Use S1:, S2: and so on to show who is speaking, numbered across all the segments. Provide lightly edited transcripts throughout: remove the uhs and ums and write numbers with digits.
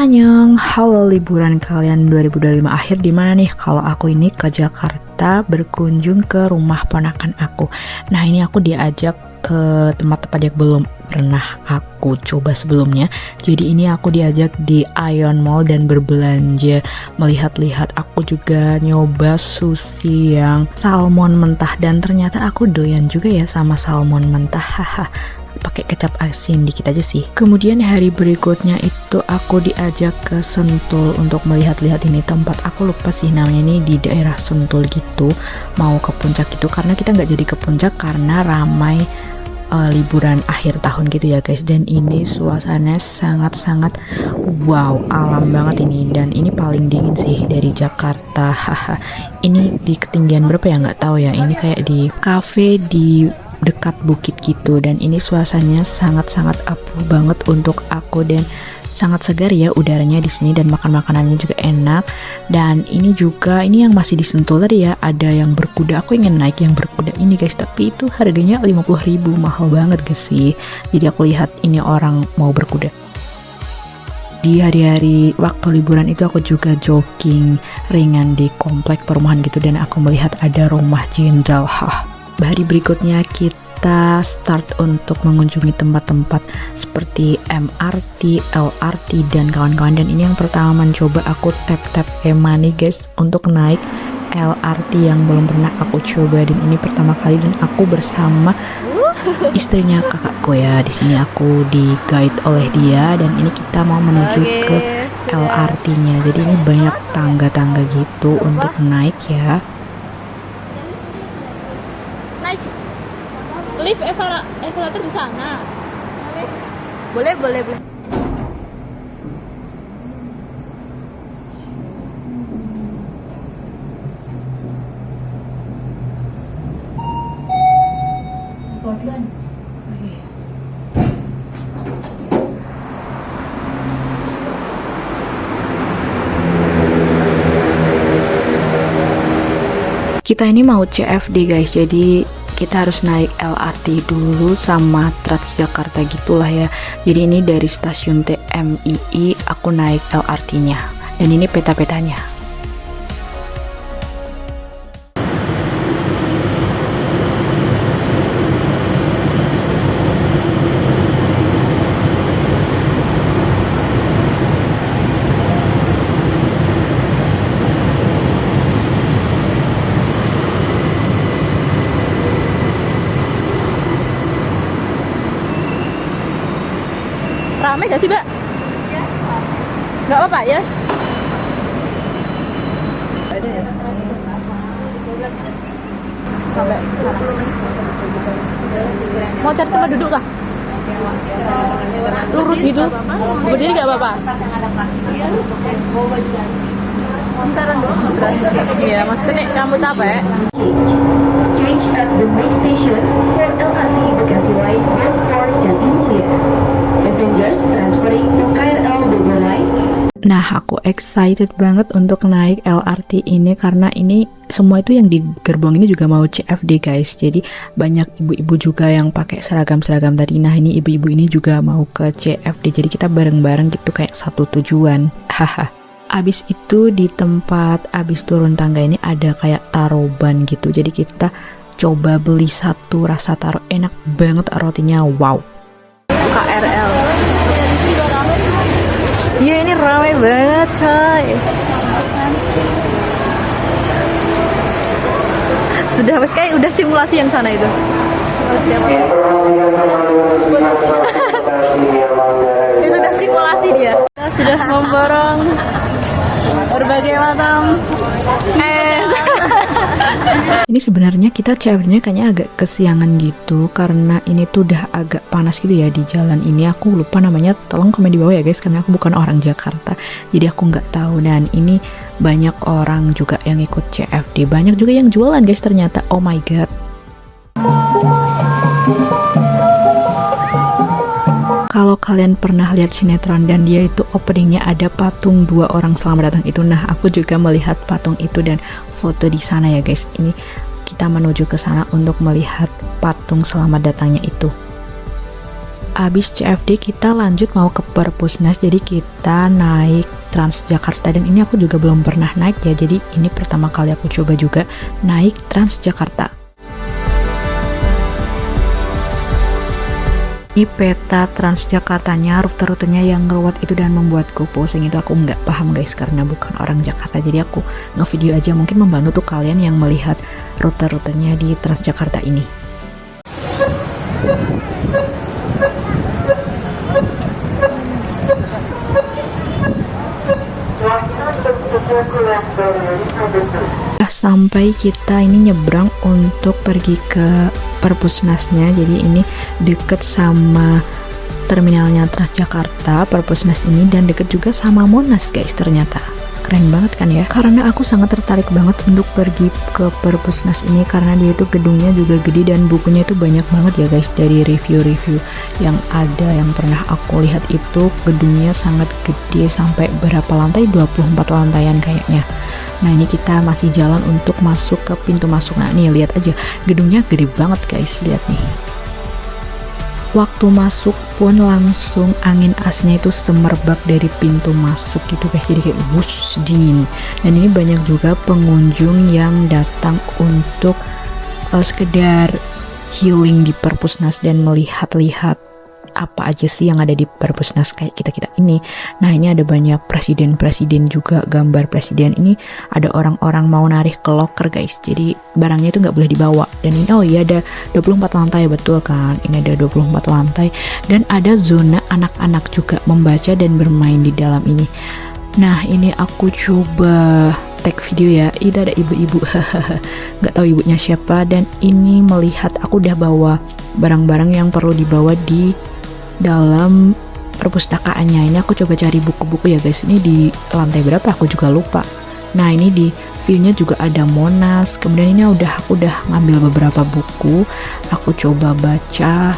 S1: Annyeong, halo liburan kalian 2025 akhir di mana nih? Kalau aku ini ke Jakarta berkunjung ke rumah ponakan aku. Nah ini aku diajak ke tempat-tempat yang belum pernah aku coba sebelumnya. Jadi ini aku diajak di Aeon Mall dan berbelanja, melihat-lihat. Aku juga nyoba sushi yang salmon mentah dan ternyata aku doyan juga ya sama salmon mentah. Haha. Pakai kecap asin dikit aja sih. Kemudian hari berikutnya itu aku diajak ke Sentul untuk melihat-lihat ini tempat, aku lupa sih namanya, ini di daerah Sentul gitu, mau ke puncak gitu. Karena kita nggak jadi ke puncak karena ramai liburan akhir tahun gitu ya guys. Dan ini suasananya sangat-sangat wow, alam banget ini. Dan ini paling dingin sih dari Jakarta. Haha. Ini di ketinggian berapa ya nggak tahu ya. Ini kayak di cafe di dekat bukit gitu, dan ini suasananya sangat-sangat approve banget untuk aku dan sangat segar ya udaranya di sini, dan makanannya juga enak. Dan ini juga, ini yang masih disentuh tadi ya, ada yang berkuda. Aku ingin naik yang berkuda ini guys, tapi itu harganya 50.000, mahal banget guys sih. Jadi aku lihat ini orang mau berkuda. Di hari-hari waktu liburan itu aku juga jogging ringan di komplek perumahan gitu, dan aku melihat ada rumah jenderal. Hari berikutnya kita start untuk mengunjungi tempat-tempat seperti MRT, LRT, dan kawan-kawan. Dan ini yang pertama mencoba aku tap e-money guys untuk naik LRT yang belum pernah aku coba, dan ini pertama kali, dan aku bersama istrinya kakakku ya. Di sini aku di guide oleh dia, dan ini kita mau menuju ke LRT-nya. Jadi ini banyak tangga-tangga gitu untuk naik ya.
S2: Lift evaluator di sana. Boleh.
S1: Kita ini mau CFD guys, jadi kita harus naik LRT dulu sama Transjakarta gitulah ya. Jadi ini dari stasiun TMII aku naik LRT-nya, dan ini peta-petanya.
S2: Rame gak sih, Mbak? Iya. Gak apa-apa, yes. Ada ya? Sampai sana. Mau cari tempat duduk kah? Lurus gitu? Berdiri gak apa-apa? Bentaran doang. Iya, maksudnya nih kamu capek.
S3: Change at the next station for LRT Bekasi Line and for Jatimulya. Passengers transferring to KRL Bogor Line.
S1: Nah, aku excited banget untuk naik LRT ini karena ini semua itu yang di gerbong ini juga mau CFD guys. Jadi banyak ibu-ibu juga yang pakai seragam-seragam tadi. Nah, ini ibu-ibu ini juga mau ke CFD. Jadi kita bareng-bareng gitu kayak satu tujuan. Haha. Abis itu di tempat abis turun tangga ini ada kayak taroban gitu. Jadi kita coba beli satu rasa taro, enak banget rotinya, wow.
S2: KRL. Iya, ini ramai banget coy. Sudah mas, kayak udah simulasi yang sana itu. Itu udah simulasi dia. Kita sudah memborong berbagai macam
S1: Ini sebenarnya kita CFD-nya kayaknya agak kesiangan gitu karena ini tuh udah agak panas gitu ya di jalan ini. Aku lupa namanya, tolong komen di bawah ya guys, karena aku bukan orang Jakarta jadi aku nggak tahu. Dan ini banyak orang juga yang ikut CFD, banyak juga yang jualan guys ternyata. Oh my god. Kalau kalian pernah lihat sinetron dan dia itu openingnya ada patung 2 orang selamat datang itu, nah aku juga melihat patung itu dan foto di sana ya guys. Ini kita menuju ke sana untuk melihat patung selamat datangnya itu. Abis CFD kita lanjut mau ke Perpusnas, jadi kita naik Transjakarta, dan ini aku juga belum pernah naik ya, jadi ini pertama kali aku coba juga naik Transjakarta. Ini peta Transjakartanya, rute-rutenya yang ngeruat itu dan membuatku pusing, itu aku nggak paham guys karena bukan orang Jakarta, jadi aku ngevideo aja, mungkin membantu tuh kalian yang melihat rute-rutenya di Transjakarta ini. Sampai kita ini nyebrang untuk pergi ke Perpusnasnya, jadi ini deket sama terminalnya Transjakarta Perpusnas ini, dan deket juga sama Monas guys. Ternyata keren banget kan ya, karena aku sangat tertarik banget untuk pergi ke Perpusnas ini karena dia itu gedungnya juga gede dan bukunya itu banyak banget ya guys. Dari review-review yang ada yang pernah aku lihat itu gedungnya sangat gede, sampai berapa lantai, 24 lantaian kayaknya. Nah ini kita masih jalan untuk masuk ke pintu masuk. Nah nih lihat aja, gedungnya gede banget guys, lihat nih. Waktu masuk pun langsung angin asnya itu semerbak dari pintu masuk gitu guys, jadi kayak wush, dingin. Dan ini banyak juga pengunjung yang datang untuk sekedar healing di Perpusnas dan melihat-lihat apa aja sih yang ada di Perpusnas kayak kita-kita ini. Nah ini ada banyak presiden-presiden juga, gambar presiden. Ini ada orang-orang mau narik ke locker guys, jadi barangnya itu nggak boleh dibawa. Dan ini oh iya ada 24 lantai, betul kan, ini ada 24 lantai. Dan ada zona anak-anak juga membaca dan bermain di dalam ini. Nah ini aku coba tag video ya, itu ada ibu-ibu nggak tahu ibunya siapa. Dan ini melihat aku udah bawa barang-barang yang perlu dibawa di dalam perpustakaannya. Ini aku coba cari buku-buku ya guys, ini di lantai berapa aku juga lupa. Nah ini di view-nya juga ada Monas. Kemudian ini aku udah ngambil beberapa buku, aku coba baca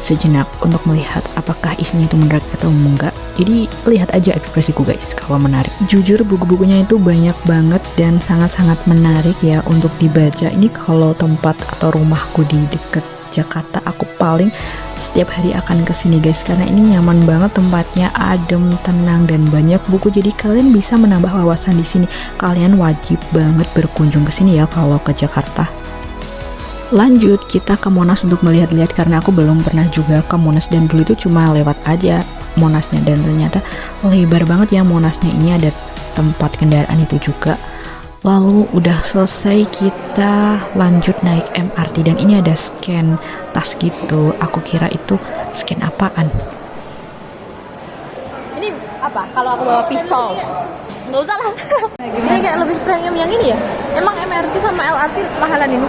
S1: sejenak untuk melihat apakah isinya itu menarik atau enggak. Jadi lihat aja ekspresiku guys kalau menarik. Jujur buku-bukunya itu banyak banget dan sangat-sangat menarik ya untuk dibaca. Ini kalau tempat atau rumahku di deket Jakarta, aku paling setiap hari akan kesini guys, karena ini nyaman banget tempatnya, adem, tenang, dan banyak buku. Jadi kalian bisa menambah wawasan di sini. Kalian wajib banget berkunjung ke sini ya kalau ke Jakarta. Lanjut kita ke Monas untuk melihat-lihat, karena aku belum pernah juga ke Monas dan dulu itu cuma lewat aja Monasnya, dan ternyata lebar banget ya Monasnya. Ini ada tempat kendaraan itu juga. Lalu udah selesai kita lanjut naik MRT, dan ini ada scan tas gitu. Aku kira itu scan apaan.
S2: Ini apa? Kalau aku bawa pisau? Nggak usah lah. Ini kayak lebih premium yang ini ya? Emang MRT sama LRT mahalan ini?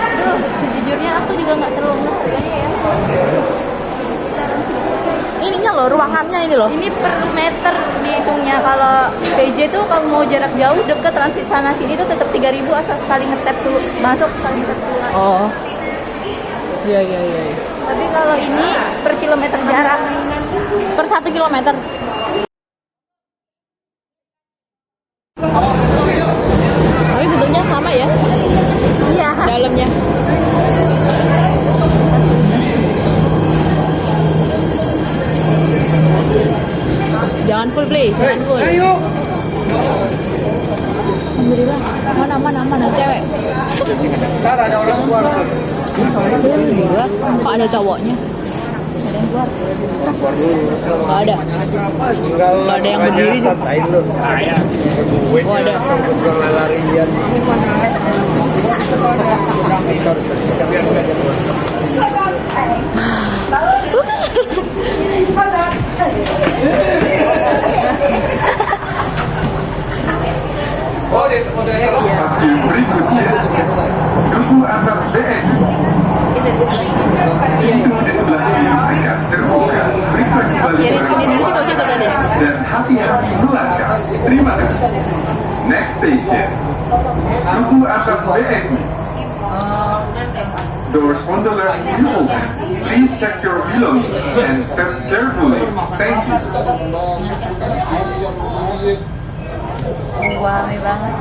S2: Aduh, sejujurnya aku juga nggak terlalu ngerti ya. Ininya loh, ruangannya ini loh. Ini per meter dihitungnya. Kalau PJ tuh kalau mau jarak jauh deket transit sana sini tuh tetap 3.000 asal sekali ngetap tuh masuk, sekali ngetap keluar. Oh. Iya. Tapi kalau ini per kilometer jarak. Per 1 kilometer. Tapi bentuknya sama ya? Iya. Dalamnya. Jangan full play, jangan full. Ayo. Alhamdulillah. Mana cewek? Ntar ada orang keluar. Alhamdulillah. Kok ada cowoknya? Ada yang keluar? Nggak ada. Nggak ada yang berdiri sih. Oh ada.
S4: Berikutnya, duku antar BN. Di sebelah kiri akan terbuka. Periksa kembali barang dan hati-hati melangkah. Terima kasih. Next station, duku atas BN. Doors on the left will open. Please check your belongings and step carefully. Thank you.
S2: Rame banget.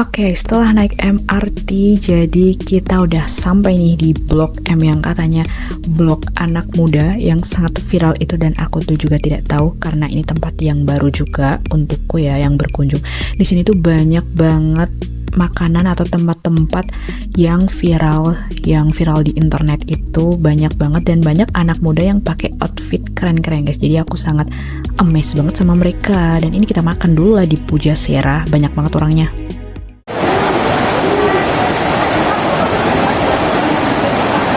S1: Oke, setelah naik MRT, jadi kita udah sampai nih di Blok M yang katanya blok anak muda yang sangat viral itu, dan aku tuh juga tidak tahu karena ini tempat yang baru juga untukku ya yang berkunjung. Di sini tuh banyak banget makanan atau tempat-tempat yang viral di internet itu banyak banget, dan banyak anak muda yang pakai outfit keren-keren guys. Jadi aku sangat amazed banget sama mereka. Dan ini kita makan dulu lah di Pujasera, banyak banget orangnya.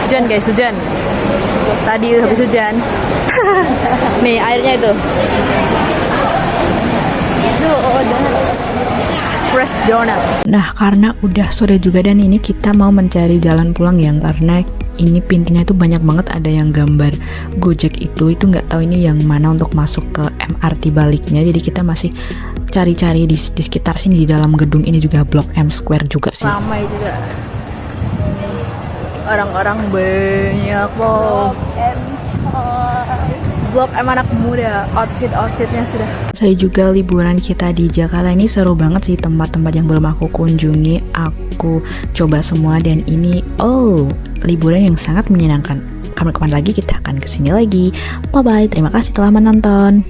S2: Hujan guys, hujan. Tadi habis hujan. Nih airnya itu. Fresh donut.
S1: Nah, karena udah sore juga dan ini kita mau mencari jalan pulang ya, karena ini pintunya tuh banyak banget ada yang gambar Gojek itu nggak tahu ini yang mana untuk masuk ke MRT baliknya. Jadi kita masih cari-cari di sekitar sini, di dalam gedung ini juga Blok M Square juga sih.
S2: Ramai juga. Orang-orang banyak loh. Blok M anak muda, outfitnya sudah.
S1: Saya juga liburan kita di Jakarta ini seru banget sih, tempat-tempat yang belum aku kunjungi aku coba semua, dan ini liburan yang sangat menyenangkan. Kapan-kapan lagi kita akan kesini lagi. Bye bye, terima kasih telah menonton.